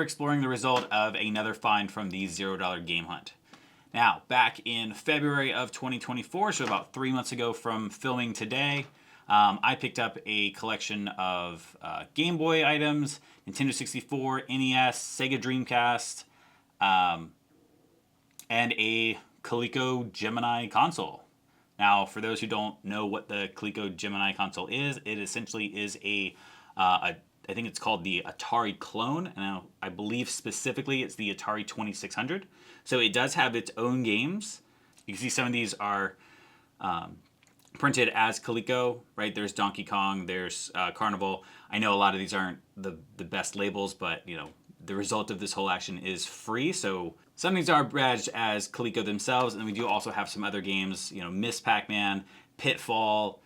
exploring the result of another find from the $0 game hunt. Now, back in February of 2024, so about 3 months ago from filming today, I picked up a collection of Game Boy items, Nintendo 64, NES, Sega Dreamcast, and a Coleco Gemini console. Now, for those who don't know what the Coleco Gemini console is, it essentially is I think it's called the Atari clone. Now, I believe specifically it's the Atari 2600. So it does have its own games. You can see some of these are printed as Coleco, right? There's Donkey Kong, there's Carnival. I know a lot of these aren't the best labels, but the result of this whole action is free. So some of these are badged as Coleco themselves, and we do also have some other games, Miss Pac-Man, Pitfall,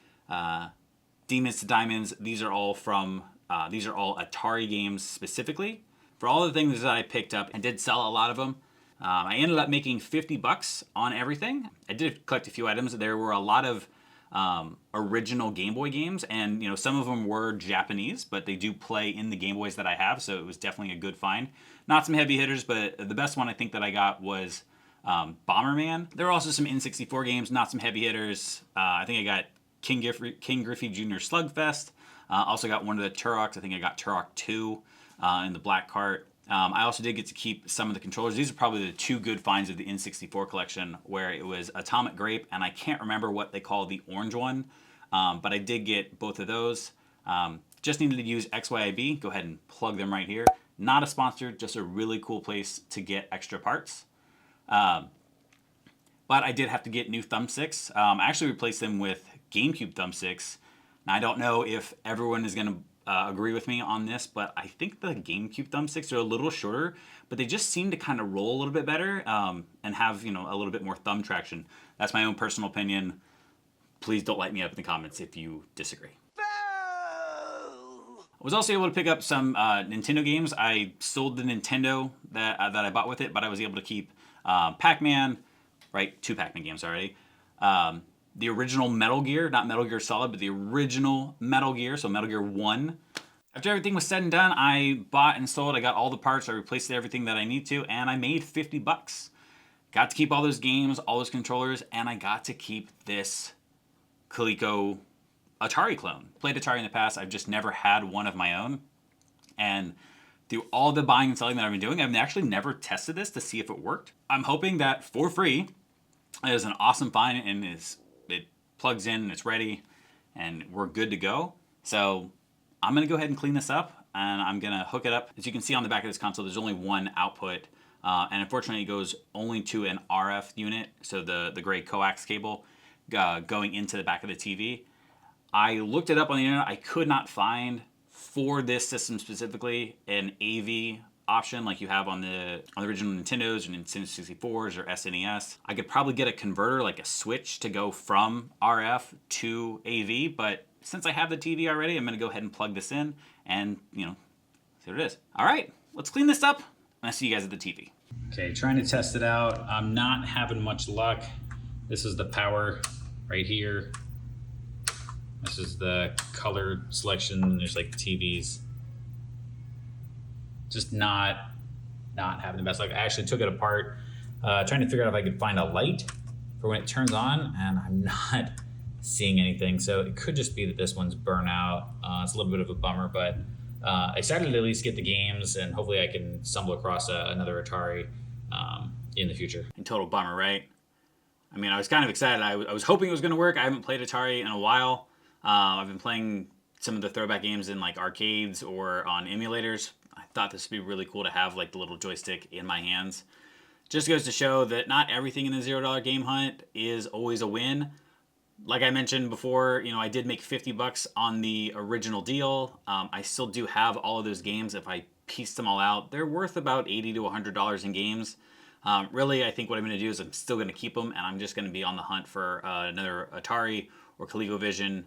Demons to Diamonds. These are all Atari games specifically. For all the things that I picked up and did sell a lot of them, I ended up making $50 on everything. I did collect a few items. There were a lot of original Game Boy games, and some of them were Japanese, but they do play in the Game Boys that I have, so it was definitely a good find. Not some heavy hitters, but the best one I think that I got was Bomberman. There were also some N64 games, not some heavy hitters. I think I got King Griffey Jr. Slugfest. Also got one of the Turoks. I think I got Turok 2 in the black cart. I also did get to keep some of the controllers. These are probably the two good finds of the N64 collection, where it was Atomic Grape, and I can't remember what they call the orange one, but I did get both of those. Just needed to use XYIB. Go ahead and plug them right here. Not a sponsor, just a really cool place to get extra parts. But I did have to get new thumbsticks. I actually replaced them with GameCube thumbsticks. Now, I don't know if everyone is going to agree with me on this, but I think the GameCube thumbsticks are a little shorter, but they just seem to kind of roll a little bit better and have a little bit more thumb traction. That's my own personal opinion. Please don't light me up in the comments if you disagree. I was also able to pick up some Nintendo games. I sold the Nintendo that I bought with it, but I was able to keep Pac-Man, right? 2 Pac-Man games already. The original Metal Gear, not Metal Gear Solid, but the original Metal Gear, so Metal Gear 1. After everything was said and done, I bought and sold. I got all the parts. I replaced everything that I need to, and I made $50. Got to keep all those games, all those controllers, and I got to keep this Coleco Atari clone. Played Atari in the past. I've just never had one of my own. And through all the buying and selling that I've been doing, I've actually never tested this to see if it worked. I'm hoping that for free, it is an awesome find and it plugs in and it's ready and we're good to go. So I'm going to go ahead and clean this up and I'm going to hook it up. As you can see on the back of this console, there's only one output. And unfortunately, it goes only to an RF unit, so the gray coax cable going into the back of the TV. I looked it up on the internet. I could not find, for this system specifically, an AV option like you have on the original Nintendos or Nintendo 64s or SNES. I could probably get a converter, like a switch, to go from RF to AV, but since I have the TV already, I'm going to go ahead and plug this in and, see what it is. All right, let's clean this up, and I'll see you guys at the TV. Okay, trying to test it out. I'm not having much luck. This is the power right here. This is the color selection. There's like TVs. Just not having the best luck. I actually took it apart, trying to figure out if I could find a light for when it turns on, and I'm not seeing anything. So it could just be that this one's burnt out. It's a little bit of a bummer, but excited to at least get the games, and hopefully I can stumble across another Atari in the future. And total bummer, right? I mean, I was kind of excited. I was hoping it was going to work. I haven't played Atari in a while. I've been playing some of the throwback games in like arcades or on emulators. I thought this would be really cool to have like the little joystick in my hands. Just goes to show that not everything in the $0 game hunt is always a win. Like I mentioned before, I did make $50 on the original deal. I still do have all of those games. If I pieced them all out, they're worth about $80 to $100 in games. Really, I think what I'm going to do is I'm still going to keep them, and I'm just going to be on the hunt for another Atari or ColecoVision.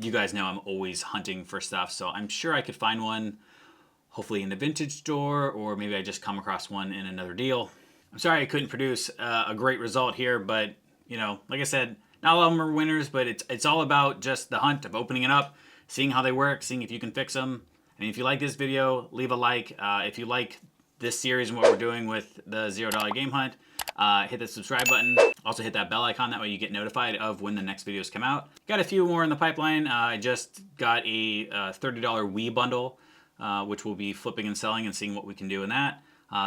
You guys know I'm always hunting for stuff, so I'm sure I could find one, hopefully in the vintage store, or maybe I just come across one in another deal. I'm sorry I couldn't produce a great result here, but, like I said, not all of them are winners, but it's all about just the hunt of opening it up, seeing how they work, seeing if you can fix them. And if you like this video, leave a like. If you like this series and what we're doing with the $0 game hunt, hit the subscribe button. Also hit that bell icon, that way you get notified of when the next videos come out. Got a few more in the pipeline. I just got a $30 Wii bundle, which we'll be flipping and selling and seeing what we can do in that.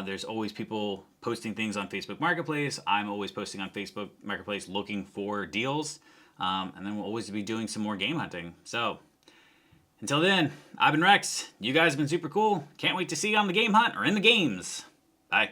There's always people posting things on Facebook Marketplace. I'm always posting on Facebook Marketplace looking for deals. And then we'll always be doing some more game hunting. So until then, I've been Rex. You guys have been super cool. Can't wait to see you on the game hunt or in the games. Bye.